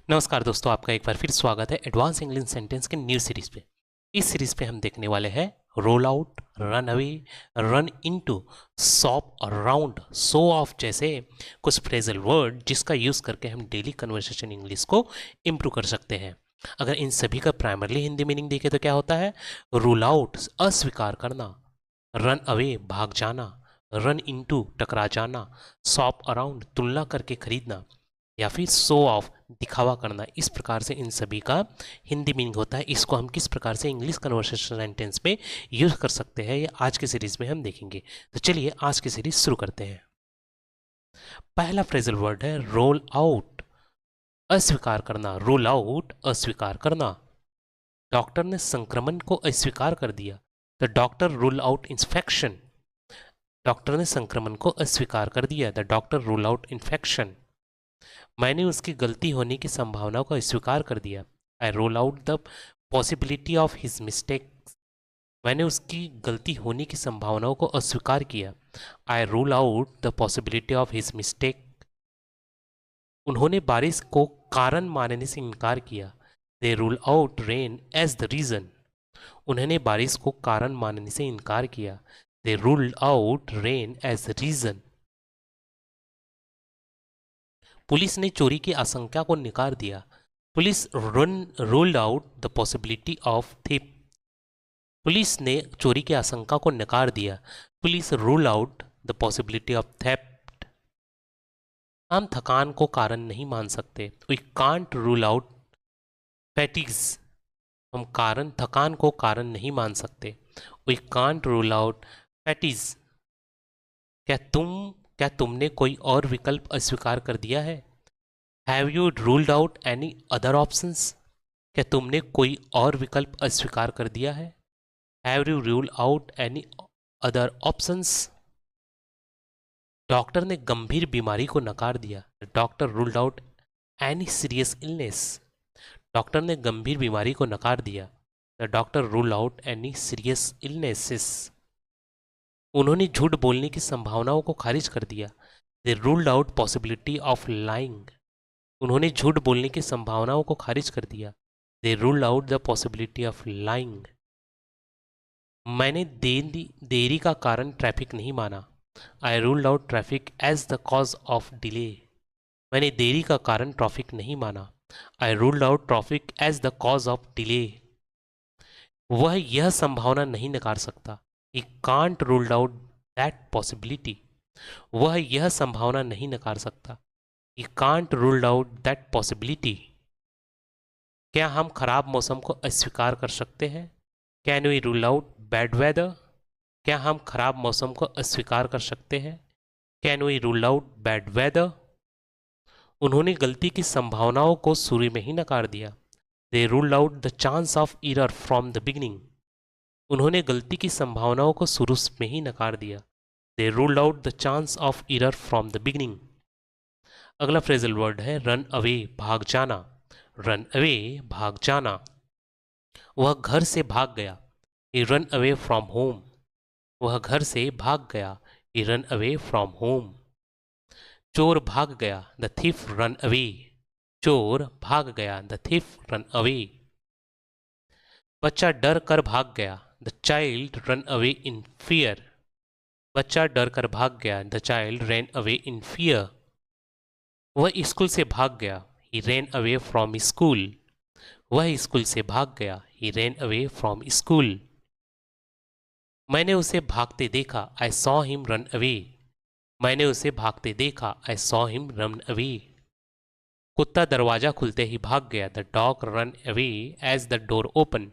नमस्कार दोस्तों, आपका एक बार फिर स्वागत है एडवांस इंग्लिश सेंटेंस के न्यू सीरीज पे। इस सीरीज पे हम देखने वाले हैं roll out, run away, run into, shop around, show off जैसे कुछ फ्रेजल वर्ड जिसका यूज करके हम डेली कन्वर्सेशन इंग्लिश को इम्प्रूव कर सकते हैं। अगर इन सभी का प्राइमरली हिंदी मीनिंग देखें तो क्या होता है? रूल आउट अस्वीकार करना, रन अवे भाग जाना, रन इनटू टकरा जाना, शॉप अराउंड तुलना करके खरीदना, या फिर शो ऑफ दिखावा करना। इस प्रकार से इन सभी का हिंदी मीनिंग होता है। इसको हम किस प्रकार से इंग्लिश कन्वर्सेशन सेंटेंस में यूज कर सकते हैं ये आज की सीरीज में हम देखेंगे। तो चलिए आज की सीरीज शुरू करते हैं। पहला फ्रेजल वर्ड है रोल आउट, अस्वीकार करना। रोल आउट अस्वीकार करना। डॉक्टर ने संक्रमण को अस्वीकार कर दिया। The doctor rule out infection. Doctor ने संक्रमण को अस्वीकार कर दिया। The doctor rule out infection. मैंने उसकी गलती होने की संभावना को अस्वीकार कर दिया। I roll out the possibility of his mistake. मैंने उसकी गलती होने की संभावनाओं को अस्वीकार किया। I rule out the possibility of his mistake. उन्होंने बारिश को कारण मानने से इनकार किया। They rule out rain as the reason. उन्होंने बारिश को कारण मानने से इनकार किया। They rule out rain as the reason. Police ने चोरी की आशंका को नकार दिया। Police ruled out the possibility of thief. Police ने चोरी की आशंका को नकार दिया। Police rule out the possibility of theft. हम थकान को कारण नहीं मान सकते। We can't rule out fatigues. हम थकान को कारण नहीं मान सकते। We can't rule out fatigue. क्या तुमने कोई और विकल्प अस्वीकार कर दिया है? Have you ruled out any other options? क्या तुमने कोई और विकल्प अस्वीकार कर दिया है? Have you rule out any other options? Doctor ने गंभीर बीमारी को नकार दिया। Doctor ruled out any serious illness. Doctor ने गंभीर बीमारी को नकार दिया। The doctor rule out any serious illnesses. उन्होंने झूठ बोलने की संभावनाओं को खारिज कर दिया। दे ruled out possibility of lying. उन्होंने झूठ बोलने की संभावनाओं को खारिज कर दिया। दे ruled out the possibility of lying. मैंने देरी का कारण ट्रैफिक नहीं माना। I ruled out traffic as the cause of delay. मैंने देरी का कारण ट्रैफिक नहीं माना। I ruled out traffic as the cause of delay. वह यह संभावना नहीं नकार सकता। He can't ruled out that possibility. वह यह संभावना नहीं नकार सकता। He can't ruled out that possibility. क्या हम खराब मौसम को अस्वीकार कर सकते हैं? Can we rule out bad weather? क्या हम खराब मौसम को अस्वीकार कर सकते हैं? Can we rule out bad weather? उन्होंने गलती की संभावनाओं को शुरू में ही नकार दिया। दे ruled out the chance of error from the beginning. उन्होंने गलती की संभावनाओं को शुरू में ही नकार दिया। दे ruled out the chance of error from the beginning. अगला फ्रेजल वर्ड है रन अवे भाग जाना। रन अवे भाग जाना। वह घर से भाग गया। He run away from home. वह घर से भाग गया। He run away from home. चोर भाग गया। The thief run away. चोर भाग गया। The thief run away. बच्चा डर कर भाग गया। The child run away in fear. बच्चा डर कर भाग गया। The child ran away in fear. वह स्कूल से भाग गया। He ran away from school. वह स्कूल से भाग गया। He ran away from school. मैंने उसे भागते देखा। I saw him run away. मैंने उसे भागते देखा। I saw him run away. कुत्ता दरवाजा खुलते ही भाग गया। The dog run away as the door open.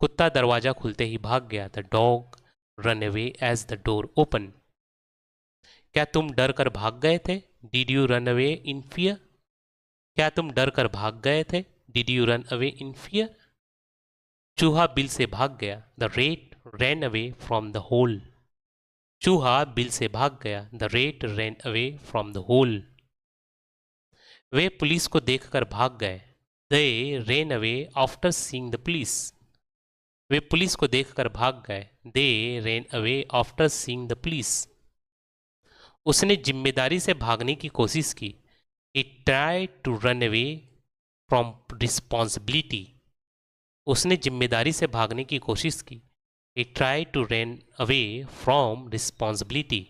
कुत्ता दरवाजा खुलते ही भाग गया। The dog run away as the door open. क्या तुम डर कर भाग गए थे? Did you run away in fear? क्या तुम डर कर भाग गए थे? Did you run away in fear? चूहा बिल से भाग गया। The rat ran away from the hole. चूहा बिल से भाग गया। The rat ran away from the hole. वे पुलिस को देखकर भाग गए। They ran away after seeing the police. वे पुलिस को देखकर भाग गए। They ran away after seeing the police. उसने जिम्मेदारी से भागने की कोशिश की। He tried to run away from responsibility. उसने जिम्मेदारी से भागने की कोशिश की। He tried to run away from responsibility.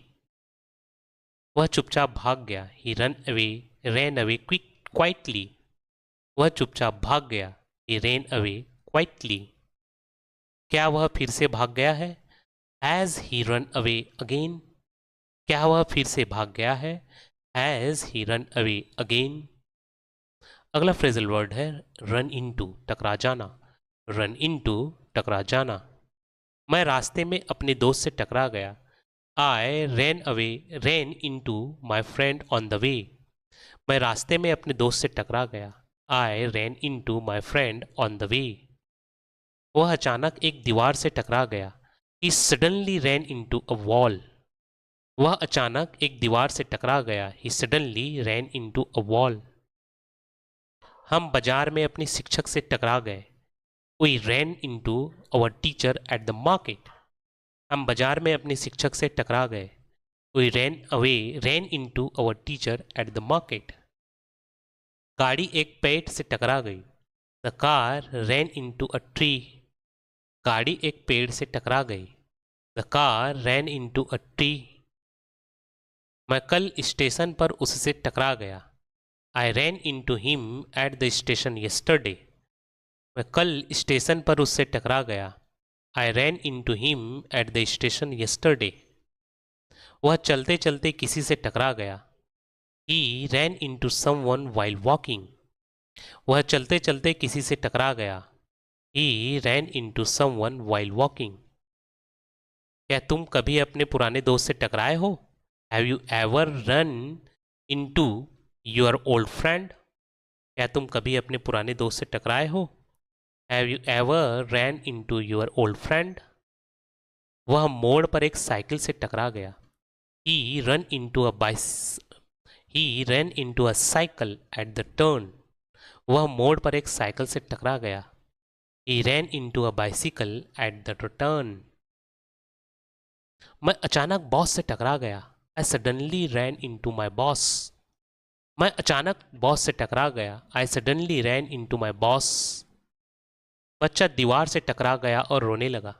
वह चुपचाप भाग गया। He ran away quietly. वह चुपचाप भाग गया। He ran away quietly. क्या वह फिर से भाग गया है? Has he run away again? क्या वह फिर से भाग गया है? Has he run away again? अगला फ्रेजल वर्ड है रन इनटू, टकरा जाना। रन इनटू, टकरा जाना। मैं रास्ते में अपने दोस्त से टकरा गया। I ran into my friend on the way. मैं रास्ते में अपने दोस्त से टकरा गया। I ran into my friend on the way. वह अचानक एक दीवार से टकरा गया। He suddenly ran into a wall. वह अचानक एक दीवार से टकरा गया। He suddenly ran into a wall. हम बाजार में अपने शिक्षक से टकरा गए। We ran into our teacher at the market. हम बाजार में अपने शिक्षक से टकरा गए। We ran into our teacher at the market. गाड़ी एक पेड़ से टकरा गई। The car ran into a tree. गाड़ी एक पेड़ से टकरा गई। The car ran into a tree. मैं कल स्टेशन पर उससे टकरा गया। I ran into him at the station yesterday. मैं कल स्टेशन पर उससे टकरा गया। I ran into him at the station yesterday. वह चलते चलते किसी से टकरा गया। He ran into someone while walking. वह चलते चलते किसी से टकरा गया। He ran into someone while walking. क्या तुम कभी अपने पुराने दोस्त से टकराए हो? Have you ever run into your old friend. क्या तुम कभी अपने पुराने दोस्त से टकराए हो? Have you ever ran into your old friend. वह मोड़ पर एक साइकिल से टकरा गया। He run into a cycle at the turn. वह मोड़ पर एक साइकिल से टकरा गया। He ran into a bicycle at the turn. मैं अचानक बॉस से टकरा गया। I suddenly ran into my boss. मैं अचानक बॉस से टकरा गया। I suddenly ran into my boss. बच्चा दीवार से टकरा गया और रोने लगा।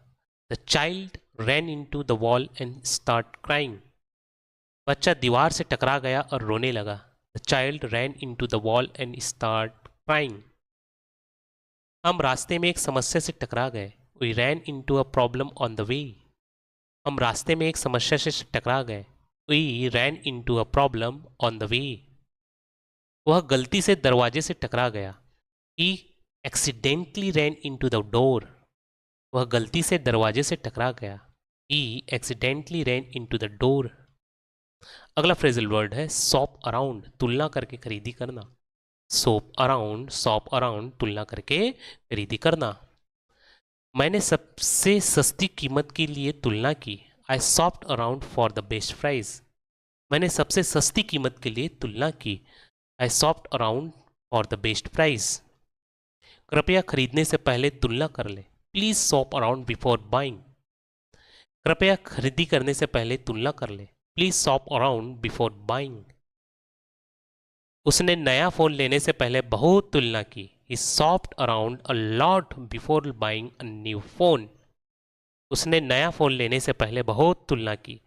The child ran into the wall and start crying. बच्चा दीवार से टकरा गया और रोने लगा। The child ran into the wall and start crying. हम रास्ते में एक समस्या से टकरा गए। We ran into a problem on the way. हम रास्ते में एक समस्या से टकरा गए। We ran into a problem on the way. वह गलती से दरवाजे से टकरा गया। He accidentally ran into the door. वह गलती से दरवाजे से टकरा गया। He accidentally ran into the door. अगला फ्रेजल वर्ड है शॉप अराउंड, तुलना करके खरीदी करना। शॉप अराउंड, तुलना करके खरीदी करना। मैंने सबसे सस्ती कीमत के लिए तुलना की। I shopped around for the best price. मैंने सबसे सस्ती कीमत के लिए तुलना की। I shopped around for the best price. कृपया खरीदने से पहले तुलना कर ले। Please shop around before buying. कृपया खरीदी करने से पहले तुलना कर ले। Please shop around before buying. उसने नया फोन लेने से पहले बहुत तुलना की। He shopped around a lot before buying a new phone. उसने नया फोन लेने से पहले बहुत तुलना की।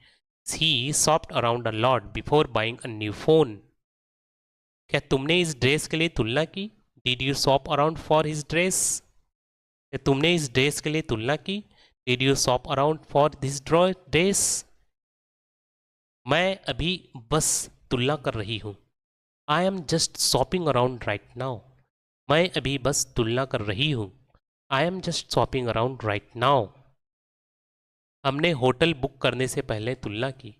He shopped around a lot before buying a new phone. क्या तुमने इस ड्रेस के लिए तुलना की? Did you shop around for his dress? क्या तुमने इस ड्रेस के लिए तुलना की? Did you shop around for this dress? मैं अभी बस तुलना कर रही हूँ। I am just shopping around right now. मैं अभी बस तुलना कर रही हूँ। I am just shopping around right now. हमने होटल बुक करने से पहले तुलना की।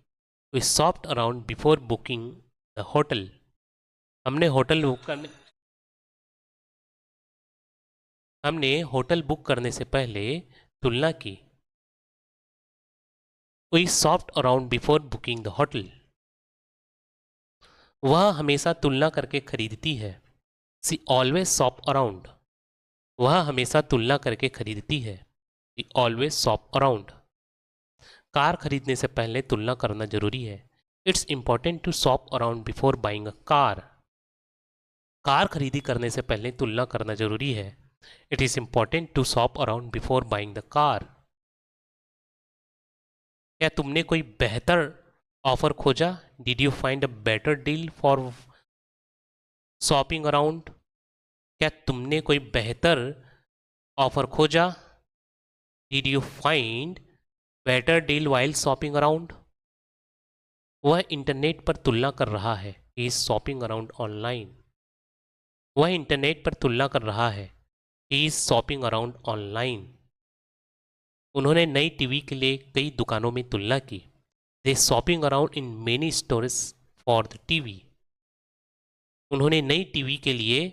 We shopped around before booking the hotel. हमने होटल बुक करने से पहले तुलना की। We shopped around before booking the hotel. वह हमेशा तुलना करके खरीदती है। She always shop around. वह हमेशा तुलना करके खरीदती है। She always shop around. Car खरीदने से पहले तुलना करना जरूरी है। It's important to shop around before buying a car. Car खरीदी करने से पहले तुलना करना जरूरी है। It is important to shop around before buying the car. क्या तुमने कोई बेहतर ऑफर खोजा? Did you find a better deal for shopping around? क्या तुमने कोई बेहतर ऑफर खोजा? Did you find better deal while shopping around? वह इंटरनेट पर तुलना कर रहा है। He is shopping around online. वह इंटरनेट पर तुलना कर रहा है। He is shopping around online. उन्होंने नई टीवी के लिए कई दुकानों में तुलना की। They shopping around in many stores for the TV. उन्होंने नई टीवी के लिए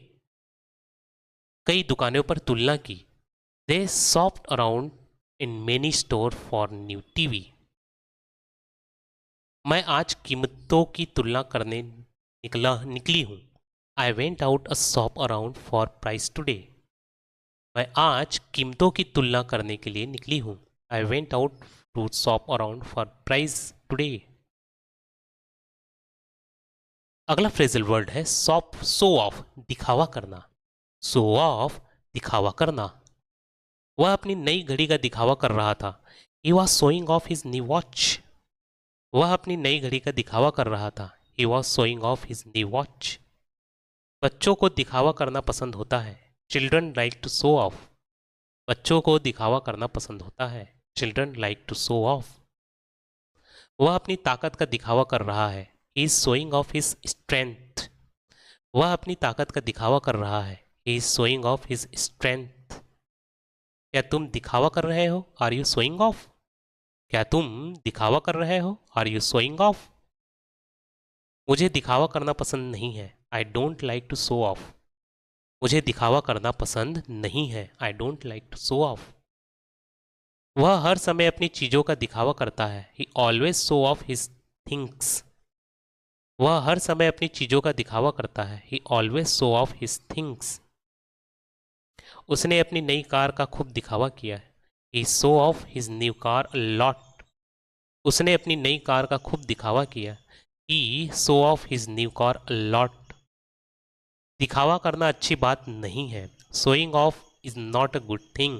कई दुकानों पर तुलना की। They shopped around in many store for new TV. मैं आज कीमतों की तुलना करने निकली हूँ। I went out a shop around for price today. मैं आज कीमतों की तुलना करने के लिए निकली हूँ। I went out to shop around for price today. अगला फ्रेजल वर्ड है शो ऑफ, दिखावा करना। शो ऑफ, दिखावा करना। वह अपनी नई घड़ी का दिखावा कर रहा था। He was showing off his new watch. वह अपनी नई घड़ी का दिखावा कर रहा था। He was showing off his new watch. बच्चों को दिखावा करना पसंद होता है। Children like to show off. बच्चों को दिखावा करना पसंद होता है। Children like to show off. वह अपनी ताकत का दिखावा कर रहा है। He is showing off his strength. वह अपनी ताकत का दिखावा कर रहा है। He is showing off his strength. क्या तुम दिखावा कर रहे हो? Are you showing off? क्या तुम दिखावा कर रहे हो? Are you showing off? मुझे दिखावा करना पसंद नहीं है। I don't like to show off. मुझे दिखावा करना पसंद नहीं है। I don't like to show off. वह हर समय अपनी चीज़ों का दिखावा करता है। He always show off his things. वह हर समय अपनी चीज़ों का दिखावा करता है। He always show off his things. उसने अपनी नई कार का खूब दिखावा किया है। He show off his new car a lot. उसने अपनी नई कार का खूब दिखावा किया। He show off his new car a lot. दिखावा करना अच्छी बात नहीं है। Showing off is not a good thing.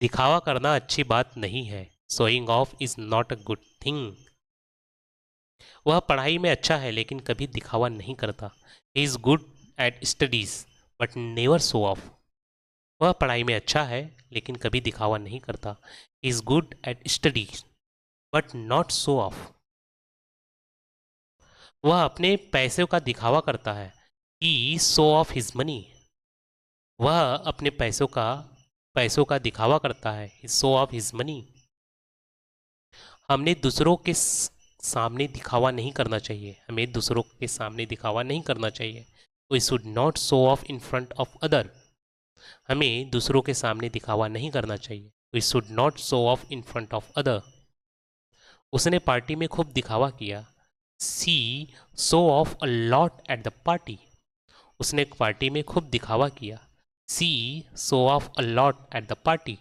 दिखावा करना अच्छी बात नहीं है। Showing off is not a good thing. वह पढ़ाई में अच्छा है लेकिन कभी दिखावा नहीं करता। He is good at studies but never show off. वह पढ़ाई में अच्छा है लेकिन कभी दिखावा नहीं करता। He is good at studies but not show off. वह अपने पैसों का दिखावा करता है। He show off his money. वह अपने पैसों का दिखावा करता है। He show off his money. हमने दूसरों के सामने दिखावा नहीं करना चाहिए। हमें दूसरों के सामने दिखावा नहीं करना चाहिए। We should not show off in front of other. हमें दूसरों के सामने दिखावा नहीं करना चाहिए। We should not show off in front of other. उसने पार्टी में खूब दिखावा किया। She show off a lot at the party. उसने पार्टी में खूब दिखावा किया। She show off a lot at the party.